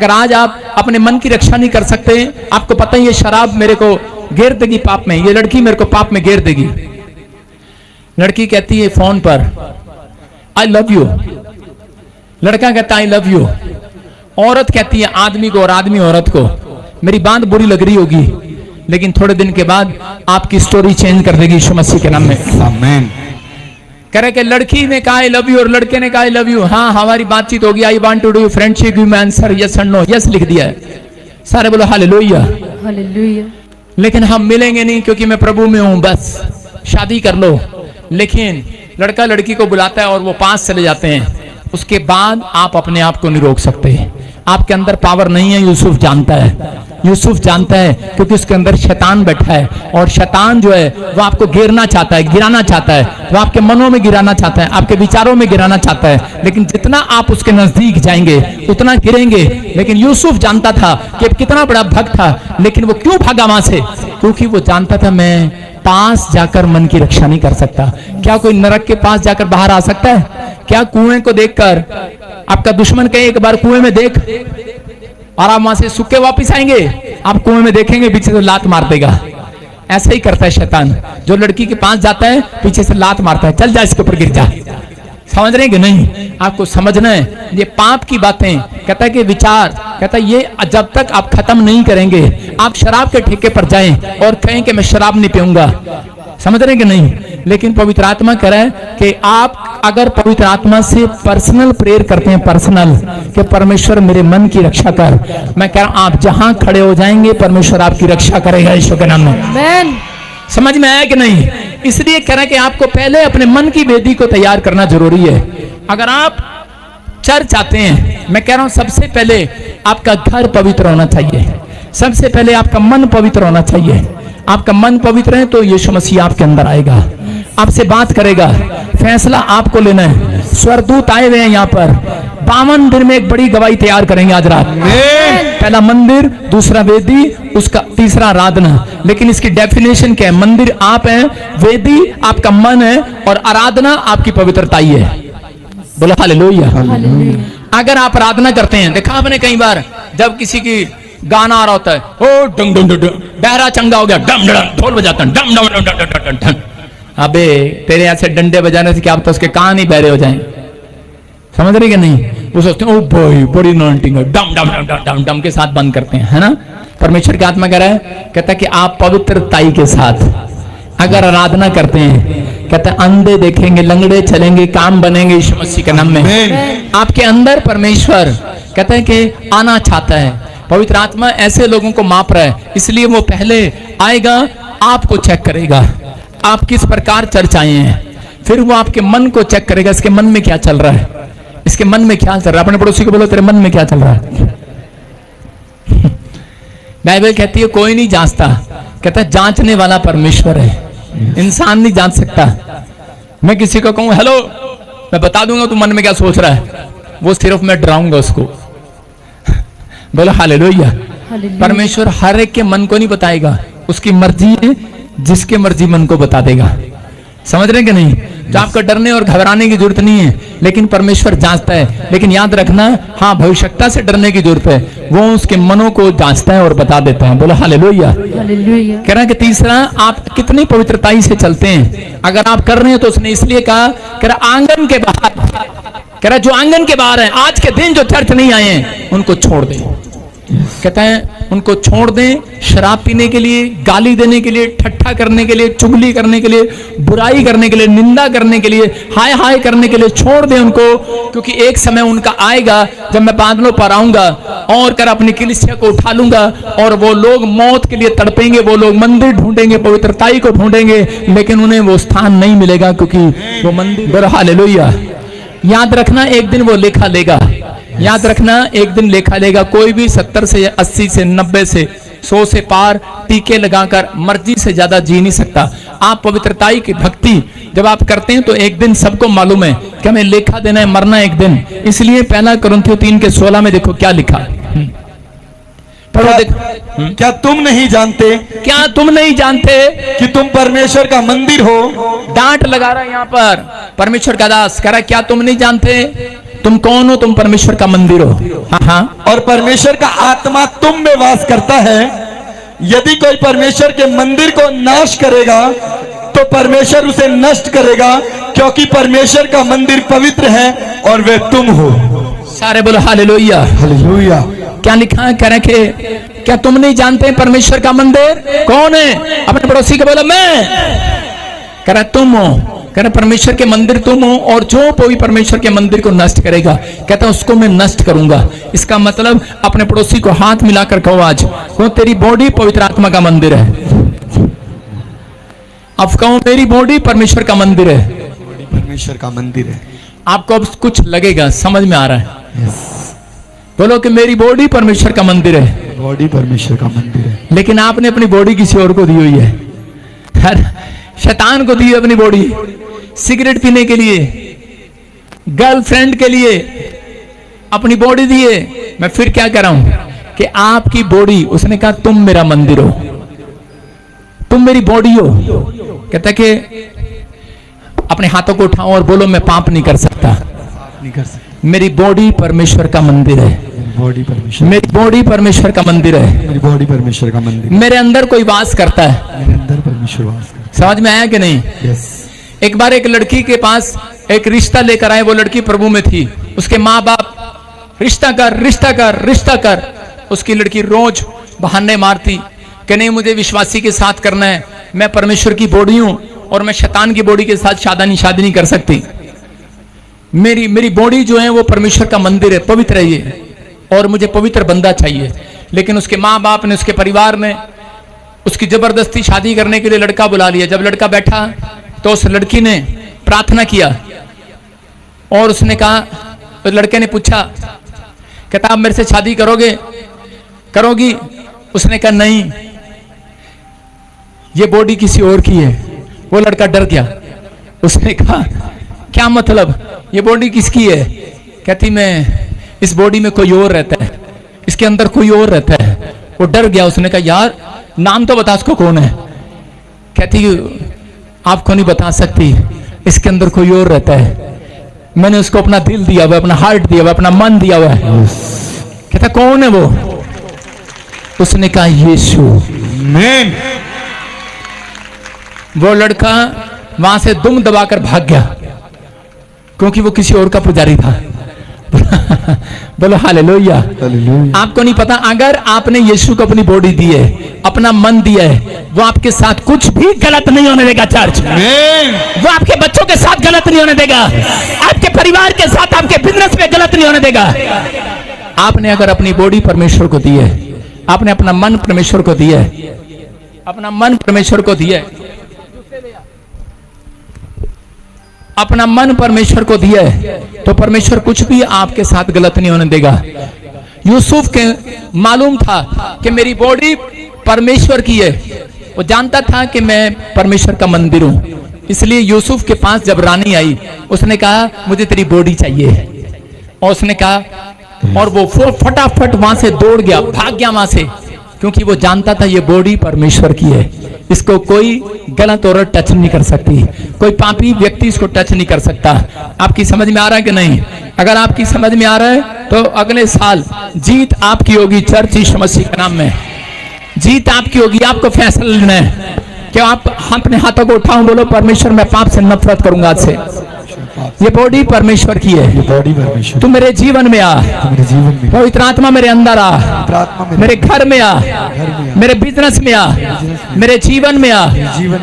अगर आज आप अपने मन की रक्षा नहीं कर सकते, आपको पता है ये शराब मेरे को घेर देगी पाप में, ये लड़की मेरे को पाप में घेर देगी। लड़की कहती है फोन पर आई लव यू, लड़का कहता है आई लव यू। औरत कहती है आदमी को और आदमी औरत को मेरी बात बुरी लग रही होगी, लेकिन थोड़े दिन के बाद आपकी स्टोरी चेंज कर देगी यीशु मसीह के नाम में। आमीन। कह रहे कि लड़की ने कहा आई लव यू और लड़के ने कहा आई लव यू। हाँ हमारी बातचीत होगी, I want to do friendship, you मैं आंसर यस और नो, यस लिख दिया है। सारे बोलो हालेलुया हालेलुया। लेकिन हम मिलेंगे नहीं क्योंकि मैं प्रभु में हूं, बस शादी कर लो। लेकिन लड़का लड़की को बुलाता है और वो पास चले जाते हैं। उसके बाद आप अपने आप को नहीं रोक सकते, आपके अंदर पावर नहीं है। यूसुफ जानता है, यूसुफ जानता है क्योंकि उसके अंदर शैतान बैठा है, और शैतान जो है वो आपको घेरना चाहता है, गिराना चाहता है, वो आपके मनों में गिराना चाहता है, आपके विचारों में गिराना चाहता है। लेकिन जितना आप उसके नजदीक जाएंगे उतना गिरेंगे। लेकिन यूसुफ जानता था कि कितना बड़ा भक्त था, लेकिन वो क्यों भागा वहां से? क्योंकि वो जानता था मैं पास जाकर मन की रक्षा नहीं कर सकता। क्या कोई नरक के पास जाकर बाहर आ सकता है? क्या कुएं को देखकर आपका दुश्मन कहे एक बार कुएं में देख, और आप वहां से सूखे वापस आएंगे? आप कुएं में देखेंगे पीछे से लात मार देगा। ऐसा ही करता है शैतान, जो लड़की के पास जाता है पीछे से लात मारता है, चल जा इसके ऊपर गिर जा। समझ रहे हैं कि नहीं? आपको समझना है ये पाप की बातें। कहता है कि विचार, कहता है ये जब तक आप खत्म नहीं करेंगे, आप शराब के ठेके पर जाएं और कहें कि मैं शराब नहीं पीऊंगा, समझ रहे हैं कि नहीं? लेकिन पवित्र आत्मा कह रहा है कि आप अगर पवित्र आत्मा से पर्सनल प्रेयर करते हैं, पर्सनल, कि परमेश्वर मेरे मन की रक्षा कर, मैं कह रहा हूं आप जहां खड़े हो जाएंगे परमेश्वर आपकी रक्षा करेगा यीशु के नाम में। आमीन। समझ में आया कि नहीं? इसलिए कह रहा है कि आपको पहले अपने मन की वेदी को तैयार करना जरूरी है। अगर आप चर्च आते हैं, मैं कह रहा हूं सबसे पहले आपका घर पवित्र होना चाहिए, सबसे पहले आपका मन पवित्र होना चाहिए। आपका मन पवित्र है तो यीशु मसीह आपके अंदर आएगा, आपसे बात करेगा, फैसला आपको लेना है। स्वर्गदूत आए हुए हैं यहाँ पर, 52 दिन में एक बड़ी गवाही तैयार करेंगे आज रात। पहला मंदिर, दूसरा वेदी, उसका तीसरा आराधना। लेकिन इसकी डेफिनेशन क्या है? मंदिर आप हैं, वेदी आपका मन है, और आराधना आपकी पवित्रता ही है। बोलो हालेलुया। अगर आप आराधना करते हैं, देखा आपने कई बार जब किसी की गाना आ रहा होता है, ओ डंग डंग डंग, बहरा चंगा हो गया, डम डम, ढोल बजाता है, डम डम डम डम डम डम। अबे तेरे ऐसे डंडे बजाने से क्या आप तो उसके कान ही बहरे हो जाएं? समझ रहे कि नहीं? वो सोचते हैं ओ भाई बड़ी नॉन्टिंग है, डम डम डम डम डम के साथ बंद करते हैं, है ना? परमेश्वर की आत्मा कह रहा है, कहता है कि आप पवित्रताई के साथ अगर आराधना करते हैं, कहता है अंधे देखेंगे, लंगड़े चलेंगे, काम बनेंगे यीशु मसीह के नाम में। आपके अंदर परमेश्वर कहता है कि आना चाहता है। पवित्र आत्मा ऐसे लोगों को माप रहा है, इसलिए वो पहले आएगा, आपको चेक करेगा आप किस प्रकार चर्च आए हैं, फिर वो आपके मन को चेक करेगा, इसके मन में क्या चल रहा है, इसके मन में क्या चल रहा है। अपने पड़ोसी को बोलो तेरे मन में क्या चल रहा है। बाइबल कहती है कोई नहीं जांचता, कहता है जांचने वाला परमेश्वर है, इंसान नहीं जांच सकता। मैं किसी को कहूं हेलो, मैं बता दूंगा तू मन में क्या सोच रहा है, वो सिर्फ मैं डराऊंगा उसको। बोलो हालेलुया। परमेश्वर हर एक के मन को नहीं बताएगा, उसकी मर्जी है, जिसके मर्जी मन को बता देगा। समझ रहे हैं कि नहीं? तो आपको डरने और घबराने की जरूरत नहीं है, लेकिन परमेश्वर जांचता है। लेकिन याद रखना, हाँ भविष्यता से डरने की जरूरत है, वो उसके मनों को जांचता है और बता देता है। बोलो हालेलुया। कह रहा है कि तीसरा, आप कितनी पवित्रताई से चलते हैं। अगर आप कर रहे हैं तो उसने इसलिए कहा, कह रहा आंगन के बाहर, कह रहा जो आंगन के बाहर है, आज के दिन जो चर्च नहीं आए हैं उनको छोड़ दें। कहता है उनको छोड़ दें, शराब पीने के लिए, गाली देने के लिए, ठट्ठा करने के लिए, चुगली करने के लिए, बुराई करने के लिए, निंदा करने के लिए, हाय हाय करने के लिए छोड़ दें उनको। क्योंकि एक समय उनका आएगा जब मैं बादलों पर आऊंगा और कर अपनी कलीसिया को उठा लूंगा, और वो लोग मौत के लिए तड़पेंगे, वो लोग मंदिर ढूंढेंगे, पवित्रताई को ढूंढेंगे, लेकिन उन्हें वो स्थान नहीं मिलेगा, क्योंकि वो मंदिर। हालेलुया। याद रखना एक दिन वो लेखा लेगा, याद रखना एक दिन लेखा लेगा। कोई भी 70 से 80 से 90 से 100 से पार टीके लगाकर मर्जी से ज्यादा जी नहीं सकता। आप पवित्रताई की भक्ति जब आप करते हैं तो एक दिन सबको मालूम है कि हमें लेखा देना है, मरना एक दिन। इसलिए पहला कुरिन्थियों 3:16 में देखो क्या लिखा। क्या तुम नहीं जानते, क्या तुम नहीं जानते कि तुम परमेश्वर का मंदिर हो। डांट लगा रहा है यहाँ पर परमेश्वर का दास, कह रहा क्या तुम नहीं जानते तुम कौन हो? तुम परमेश्वर का मंदिर हो। हाँ हाँ। और परमेश्वर का आत्मा तुम में वास करता है। यदि कोई परमेश्वर के मंदिर को नाश करेगा तो परमेश्वर उसे नष्ट करेगा, क्योंकि परमेश्वर का मंदिर पवित्र है और वे तुम हो। सारे बोलो हालेलुया। हालेलुया। क्या लिखा है? कह रहे कि क्या तुम नहीं जानते परमेश्वर का मंदिर कौन है? अपने पड़ोसी को बोलो मैं। कह रहा तुम हो। कह रहे परमेश्वर के मंदिर तुम हो, और जो कोई परमेश्वर के मंदिर को नष्ट करेगा, कहता उसको मैं नष्ट करूंगा। इसका मतलब अपने पड़ोसी को हाथ मिलाकर कहो आज, कहो तेरी बॉडी पवित्र आत्मा का मंदिर है। अब कहो मेरी बॉडी परमेश्वर का मंदिर है। परमेश्वर का मंदिर है। आपको अब कुछ लगेगा, समझ में आ रहा है? बोलो कि मेरी बॉडी परमेश्वर का मंदिर है। बॉडी परमेश्वर का मंदिर है। लेकिन आपने अपनी बॉडी किसी और को दी हुई है। शैतान को दी है अपनी बॉडी, सिगरेट पीने के लिए, गर्लफ्रेंड के लिए अपनी बॉडी दी है। मैं फिर क्या कह रहा हूं कि आपकी बॉडी, उसने कहा तुम मेरा मंदिर हो, तुम मेरी बॉडी हो। कहता कि अपने हाथों को उठाओ और बोलो मैं पाप नहीं कर सकता। नहीं कर सकता। मेरी बॉडी परमेश्वर का मंदिर है। बॉडी परमेश्वर। मेरी बॉडी परमेश्वर का मंदिर है। मेरी बॉडी परमेश्वर का मंदिर। मेरे अंदर कोई वास करता है। मेरे अंदर परमेश्वर वास करता है। समझ में आया कि नहीं? यस। एक बार एक लड़की के पास एक रिश्ता लेकर आए। वो लड़की प्रभु में थी। उसके माँ बाप रिश्ता कर रिश्ता कर रिश्ता कर। उसकी लड़की रोज बहाने मारती कि नहीं मुझे विश्वासी के साथ करना है, मैं परमेश्वर की बॉडी हूं और मैं शैतान की बॉडी के साथ शादी नहीं कर सकती। मेरी बॉडी जो है वो परमेश्वर का मंदिर है, पवित्र है ये, और मुझे पवित्र बंदा चाहिए। लेकिन उसके माँ बाप ने, उसके परिवार ने उसकी जबरदस्ती शादी करने के लिए लड़का बुला लिया। जब लड़का बैठा तो उस लड़की ने प्रार्थना किया और उसने कहा, तो लड़के ने पूछा, कहता आप मेरे से शादी करोगी? उसने कहा नहीं, ये बॉडी किसी और की है। वो लड़का डर गया। उसने कहा क्या मतलब, ये बॉडी किसकी है? कहती मैं, इस बॉडी में कोई और रहता है, इसके अंदर कोई और रहता है। वो डर गया। उसने कहा यार नाम तो बता उसको कौन है। कहती आपको नहीं बता सकती, इसके अंदर कोई और रहता है, मैंने उसको अपना दिल दिया हुआ, अपना हार्ट दिया हुआ, अपना मन दिया हुआ है। कहता कौन है वो? उसने कहा यीशु। आमीन। वो लड़का वहां से दुम दबाकर भाग गया, क्योंकि वो किसी और का पुजारी था। बोलो हालेलुया। आपको नहीं पता, अगर आपने यीशु को अपनी बॉडी दी है, अपना मन दिया है, वो आपके साथ कुछ भी गलत नहीं होने देगा। चर्च वो आपके बच्चों के साथ गलत नहीं होने देगा, आपके परिवार के साथ, आपके बिजनेस में गलत नहीं होने देगा। आपने अगर अपनी बॉडी परमेश्वर को दी है, आपने अपना मन परमेश्वर को दिया है, अपना मन परमेश्वर को दिया है, अपना मन परमेश्वर को दिया है, तो परमेश्वर कुछ भी आपके साथ गलत नहीं होने देगा। यूसुफ के मालूम था कि मेरी बॉडी परमेश्वर की है। वो जानता था कि मैं परमेश्वर का मंदिर हूं। इसलिए यूसुफ के पास जब रानी आई, उसने कहा मुझे तेरी बॉडी चाहिए। और उसने कहा, और वो फटाफट वहां से दौड़ गया, भाग गया वहां से, क्योंकि वो जानता था ये बॉडी परमेश्वर की है, इसको कोई गलत औरत टच नहीं कर सकती, कोई पापी व्यक्ति इसको टच नहीं कर सकता। आपकी समझ में आ रहा है कि नहीं? अगर आपकी समझ में आ रहा है तो अगले साल जीत आपकी होगी। चर्च यीशु मसीह के नाम में जीत आपकी होगी। आपको फैसला लेना है कि आप अपने हाथों को उठाओ, बोलो परमेश्वर मैं पाप से नफरत करूंगा आज से। ये बॉडी परमेश्वर की है। ये बॉडी परमेश्वर। तू मेरे जीवन में आ, मेरे जीवन में पवित्र आत्मा मेरे अंदर आ, मेरे घर में आ, मेरे बिजनेस में आ, मेरे जीवन में आ,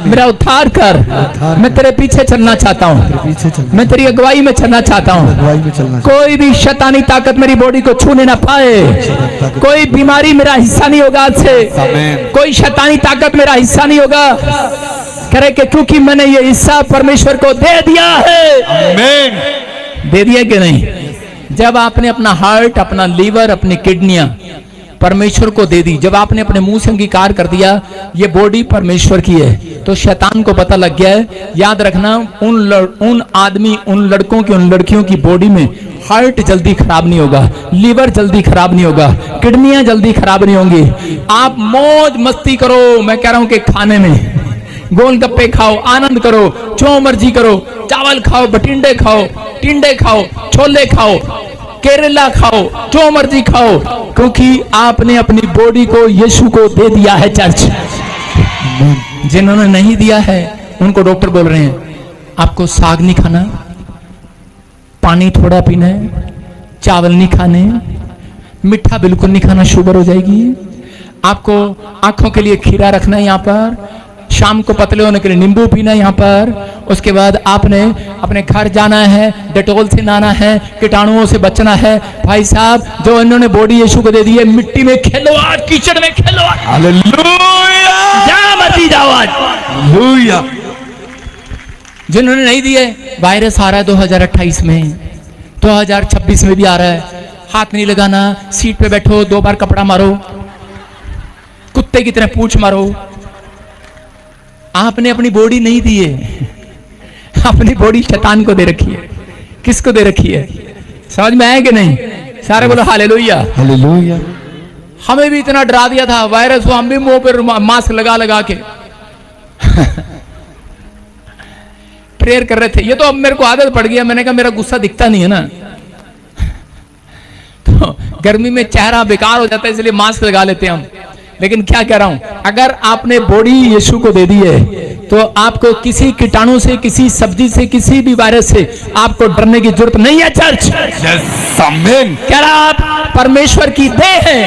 मेरा उद्धार कर। मैं तेरे पीछे चलना चाहता हूँ, मैं तेरी अगुवाई में चलना चाहता हूँ। कोई भी शैतानी ताकत मेरी बॉडी को छूने ना पाए, कोई बीमारी मेरा हिस्सा नहीं होगा आज से, कोई शैतानी ताकत मेरा हिस्सा नहीं होगा। करे कि क्योंकि मैंने ये हिस्सा परमेश्वर को दे दिया है। आमीन। दे दिया कि नहीं? जब आपने अपना हार्ट, अपना लीवर, अपनी किडनियां परमेश्वर को दे दी, जब आपने अपने मुंह से अंगीकार कर दिया ये बॉडी परमेश्वर की है, तो शैतान को पता लग गया है। याद रखना, उन आदमी, उन लड़कों की, उन लड़कियों की बॉडी में हार्ट जल्दी खराब नहीं होगा, लीवर जल्दी खराब नहीं होगा, किडनियां जल्दी खराब नहीं होंगी। आप मौज मस्ती करो, मैं कह रहा हूं कि खाने में गोलगप्पे खाओ, आनंद करो, जो मर्जी करो, चावल खाओ, बटिंडे खाओ, टिंडे खाओ, छोले खाओ, केरला खाओ, जो मर्जी खाओ, क्योंकि आपने अपनी बॉडी को यीशु को दे दिया है। चर्च जिन्होंने नहीं दिया है उनको डॉक्टर बोल रहे हैं आपको साग नहीं खाना, पानी थोड़ा पीना है, चावल नहीं खाने, मीठा बिल्कुल नहीं खाना, शुगर हो जाएगी। आपको आंखों के लिए खीरा रखना है यहाँ पर, शाम को पतले होने के लिए नींबू पीना है यहाँ पर। उसके बाद आपने अपने घर जाना है, डेटोल से नहाना है, कीटाणुओं से बचना है। भाई साहब, जो इन्होंने बॉडी यीशु को दे दी है, मिट्टी में खेलो आज, कीचड़ में खेलो आज, हालेलुया, जहां मर्जी जाओ आज। हालेलुया। जिन्होंने नहीं दिए, वायरस आ रहा है 2028 में, 2026 में भी आ रहा है। हाथ नहीं लगाना, सीट पे बैठो, 2 बार कपड़ा मारो, कुत्ते की तरह पूंछ मारो। आपने अपनी बॉडी नहीं दी है, अपनी बॉडी शैतान को दे रखी है। किसको दे रखी है? समझ में आया कि नहीं? सारे बोलो हालेलुया, हालेलुया। हमें भी इतना डरा दिया था वायरस को, हम भी मुंह पर मास्क लगा लगा के प्रेयर कर रहे थे। ये तो अब मेरे को आदत पड़ गया, मैंने कहा मेरा गुस्सा दिखता नहीं है ना, तो गर्मी में चेहरा बेकार हो जाता है, इसलिए मास्क लगा लेते हैं हम। लेकिन क्या कह रहा हूं, अगर आपने बॉडी यीशु को दे दी है तो आपको किसी कीटाणु से, किसी सब्जी से, किसी भी वायरस से आपको डरने की जरूरत नहीं है। चर्च आमीन। कह रहा आप परमेश्वर की देह है,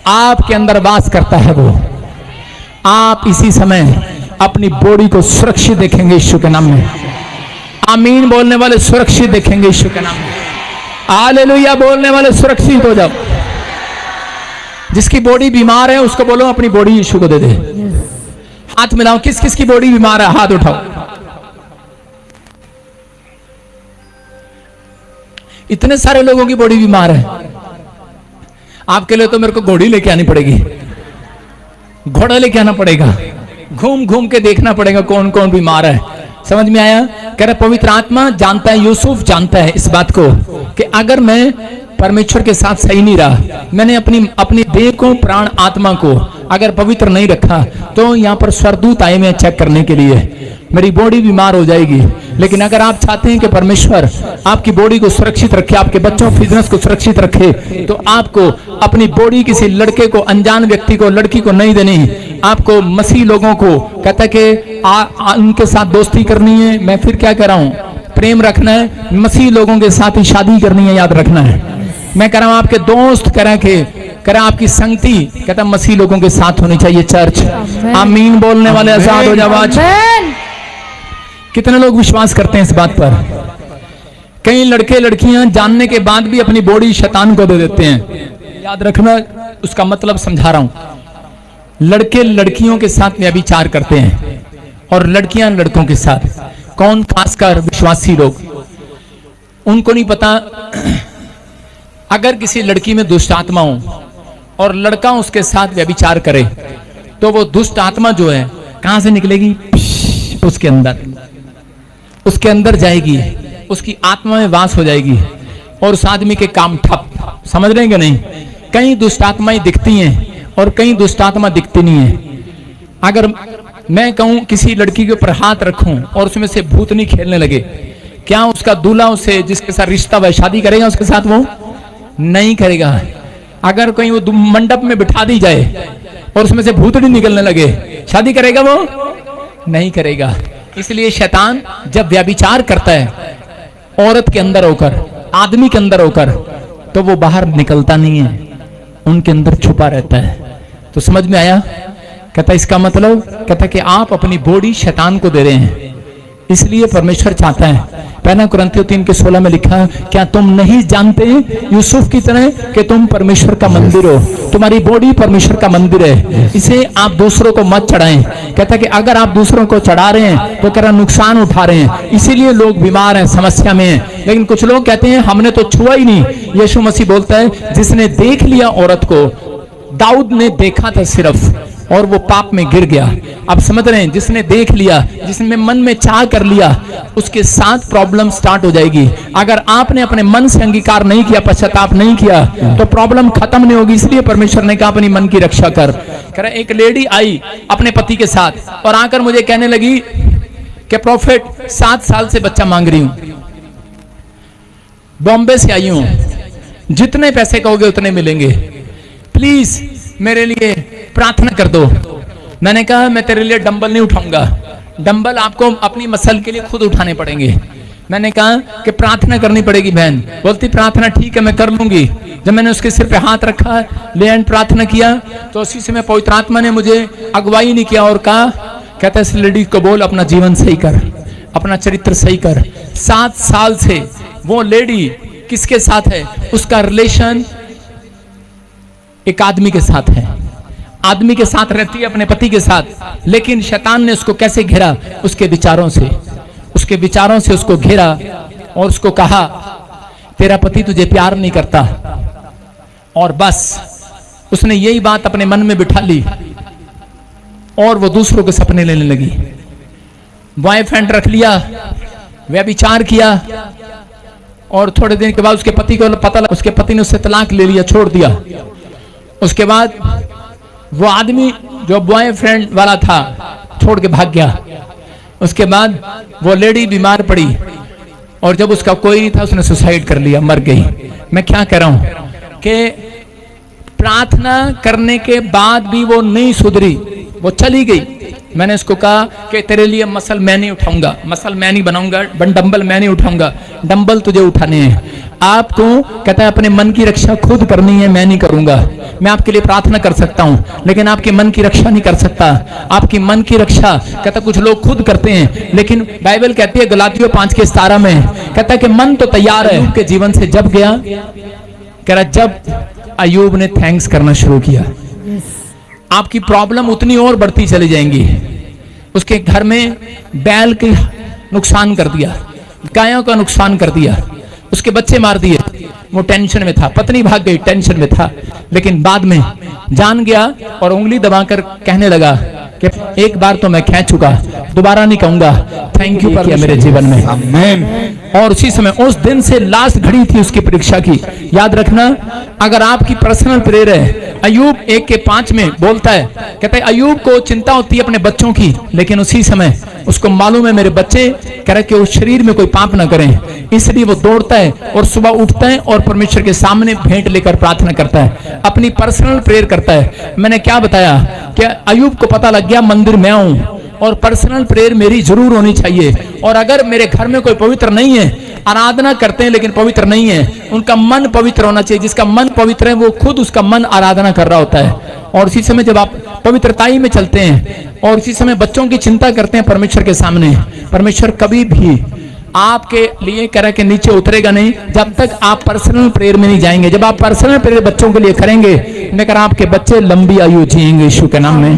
आपके अंदर वास करता है वो। आप इसी समय अपनी बॉडी को सुरक्षित देखेंगे यीशु के नाम में। आमीन बोलने वाले सुरक्षित देखेंगे यीशु के नाम में। हालेलुया बोलने वाले सुरक्षित हो जाओ। जिसकी बॉडी बीमार है उसको बोलो अपनी बॉडी यीशु को दे दे। हाथ मिलाओ, किस किस की बॉडी बीमार है हाथ उठाओ। इतने सारे लोगों की बॉडी बीमार है, आपके लिए तो मेरे को घोड़ी लेके आनी पड़ेगी, घोड़ा लेके आना पड़ेगा, घूम घूम के देखना पड़ेगा कौन कौन बीमार है। समझ में आया? कह रहा पवित्र आत्मा जानता है, यूसुफ जानता है इस बात को कि अगर मैं परमेश्वर के साथ सही नहीं रहा, मैंने अपनी देह को, प्राण आत्मा को अगर पवित्र नहीं रखा, तो यहाँ पर स्वर्गदूत आए मैं चेक करने के लिए, मेरी बॉडी बीमार हो जाएगी। लेकिन अगर आप चाहते हैं कि परमेश्वर आपकी बॉडी को सुरक्षित रखे, आपके बच्चों फिटनेस को सुरक्षित रखे, तो आपको अपनी बॉडी किसी लड़के को, अनजान व्यक्ति को, लड़की को नहीं देनी। आपको मसीह लोगों को कहता है कि उनके साथ दोस्ती करनी है। मैं फिर क्या कह रहा हूं, प्रेम रखना है, मसीह लोगों के साथ ही शादी करनी है, याद रखना है। मैं कह रहा हूं आपके दोस्त कह रहा आपकी संगति कहता मसीह लोगों के साथ होनी चाहिए। चर्च आमीन बोलने वाले आजाद हो जाओ आज। कितने लोग विश्वास करते हैं इस बात पर? कई लड़के लड़कियां जानने के बाद भी अपनी बॉडी शैतान को दे देते हैं। याद रखना, उसका मतलब समझा रहा हूं। लड़के लड़कियों के साथ व्यभिचार करते हैं और लड़कियां लड़कों के साथ। कौन? खासकर विश्वासी लोग। उनको नहीं पता अगर किसी लड़की में दुष्ट आत्मा हो और लड़का उसके साथ व्यभिचार करे तो वो दुष्ट आत्मा जो है कहां से निकलेगी? उसके अंदर जाएगी, उसकी आत्मा में वास हो जाएगी और उस आदमी के काम ठप। समझ रहे हैं कि नहीं? कई दुष्ट आत्माएं दिखती हैं और कई दुष्ट आत्मा दिखती नहीं है। अगर मैं कहूं किसी लड़की के ऊपर हाथ रखूं और उसमें से भूतनी खेलने लगे, क्या उसका दूल्हा उसे जिसके साथ रिश्ता वह शादी करेगा उसके साथ? वो नहीं करेगा। अगर कहीं वो मंडप में बिठा दी जाए और उसमें से भूतनी निकलने लगे, शादी करेगा? वो नहीं करेगा। इसलिए शैतान जब व्यभिचार करता है औरत के अंदर होकर, आदमी के अंदर होकर, तो वो बाहर निकलता नहीं है, उनके अंदर छुपा रहता है। तो समझ में आया? कहता इसका मतलब, कहता कि आप अपनी बॉडी शैतान को दे रहे हैं। इसलिए परमेश्वर चाहता है, पहला कुरिन्थियों 3:16 में लिखा, क्या तुम नहीं जानते यूसुफ की तरह कि तुम परमेश्वर का मंदिर हो? तुम्हारी बॉडी परमेश्वर का मंदिर है, इसे आप दूसरों को मत चढ़ाएं। कहता कि अगर आप दूसरों को चढ़ा रहे हैं तो कह नुकसान उठा रहे हैं, इसीलिए लोग बीमार हैं, समस्या में हैं। लेकिन कुछ लोग कहते हैं हमने तो छुआ ही नहीं। यीशु मसीह बोलता है जिसने देख लिया औरत को, दाऊद ने देखा था सिर्फ और वो पाप में गिर गया। आप समझ रहे हैं? जिसने देख लिया, जिसने मन में चाह कर लिया, उसके साथ प्रॉब्लम स्टार्ट हो जाएगी। अगर आपने अपने मन से अंगीकार नहीं किया, पश्चाताप नहीं किया, तो प्रॉब्लम खत्म नहीं होगी। इसलिए परमेश्वर ने कहा अपनी मन की रक्षा कर। कह रहा एक लेडी आई अपने पति के साथ और आकर मुझे कहने लगी कि प्रॉफिट 7 साल से बच्चा मांग रही हूं। बॉम्बे से आई हूं, जितने पैसे कहोगे उतने मिलेंगे, प्लीज मेरे लिए प्रार्थना कर दो। मैंने कहा मैं तेरे लिए डंबल नहीं उठाऊंगा, डंबल आपको अपनी मसल के लिए खुद उठाने पड़ेंगे। मैंने कहा कि प्रार्थना करनी पड़ेगी बहन। बोलती प्रार्थना ठीक है मैं कर लूंगी। जब मैंने उसके सिर पे हाथ रखा, ले एंड प्रार्थना किया, तो उसी समय पवित्र आत्मा ने मुझे अगुवाई नहीं किया और कहा, कहता है इस लेडी को बोल अपना जीवन सही कर, अपना चरित्र सही कर। 7 साल से वो लेडी किसके साथ है? उसका रिलेशन एक आदमी के साथ है, आदमी के साथ रहती है, अपने पति के साथ, लेकिन शैतान ने उसको कैसे घेरा? उसके विचारों से, उसके विचारों से उसको घेरा और उसको कहा तेरा पति तुझे प्यार नहीं करता, और बस उसने यही बात अपने मन में बिठा ली और वो दूसरों के सपने लेने लगी। बॉयफ्रेंड रख लिया, व्यभिचार किया, और थोड़े दिन के बाद उसके पति को पता लगा, उसके पति ने उससे तलाक ले लिया, छोड़ दिया। उसके बाद वो आदमी जो बॉयफ्रेंड वाला था छोड़ के भाग गया। उसके बाद वो लेडी बीमार पड़ी और जब उसका कोई नहीं था उसने सुसाइड कर लिया, मर गई। मैं क्या कह रहा हूं कि प्रार्थना करने के बाद भी वो नहीं सुधरी, वो चली गई। मैंने उसको कहा कि तेरे लिए मसल मैं नहीं उठाऊंगा, मसल मैं नहीं बनाऊंगा, डंबल मैं नहीं उठाऊंगा, डंबल तुझे उठाने हैं। आपको कहता है अपने मन की रक्षा खुद करनी है, मैं नहीं करूंगा। मैं आपके लिए प्रार्थना कर सकता हूं लेकिन आपके मन की रक्षा नहीं कर सकता। आपकी मन की रक्षा कहता कुछ लोग खुद करते हैं, लेकिन बाइबल कहती है गलातियों 5:17 में, कहता है कि मन तो तैयार है। अय्यूब के जीवन से जब गया, कह रहा जब अय्यूब ने थैंक्स करना शुरू किया, आपकी प्रॉब्लम उतनी और बढ़ती चली जाएंगी। उसके घर में बैल के नुकसान कर दिया, गायों का नुकसान कर दिया, उसके बच्चे मार दिए। वो टेंशन में था, पत्नी भाग गई, टेंशन में था, लेकिन बाद में जान गया और उंगली दबाकर कहने लगा कि एक बार तो मैं कह चुका, दोबारा नहीं कहूंगा। थैंक यू किया मेरे जीवन में, आमीन। और उसी समय उस दिन से लास्ट घड़ी थी उसकी परीक्षा की। याद रखना, अगर आपकी पर्सनल प्रेयर है, अय्यूब 1:5 में बोलता है, कहता है अय्यूब को चिंता होती है अपने बच्चों की, लेकिन उसी समय उसको मालूम है मेरे बच्चे कह रहे कि उस शरीर में कोई पाप ना करें, इसलिए वो दौड़ता है और सुबह उठता है और परमेश्वर के सामने भेंट लेकर प्रार्थना करता है, अपनी पर्सनल प्रेयर करता है। मैंने क्या बताया कि अय्यूब को पता लग गया मंदिर में आऊं और पर्सनल प्रेयर मेरी जरूर होनी चाहिए। और अगर मेरे घर में कोई पवित्र नहीं है, आराधना करते हैं लेकिन पवित्र नहीं है, उनका मन पवित्र होना चाहिए। जिसका मन पवित्र है वो खुद उसका मन आराधना कर रहा होता है। और इसी समय जब आप पवित्रताई में चलते हैं और इसी समय बच्चों की चिंता करते हैं परमेश्वर के सामने, परमेश्वर कभी भी आपके लिए कह के नीचे उतरेगा नहीं जब तक आप पर्सनल प्रेयर में नहीं जाएंगे। जब आप पर्सनल प्रेयर बच्चों के लिए करेंगे, मैं कह रहा आपके बच्चे लंबी आयु जिएंगे यीशु के नाम में।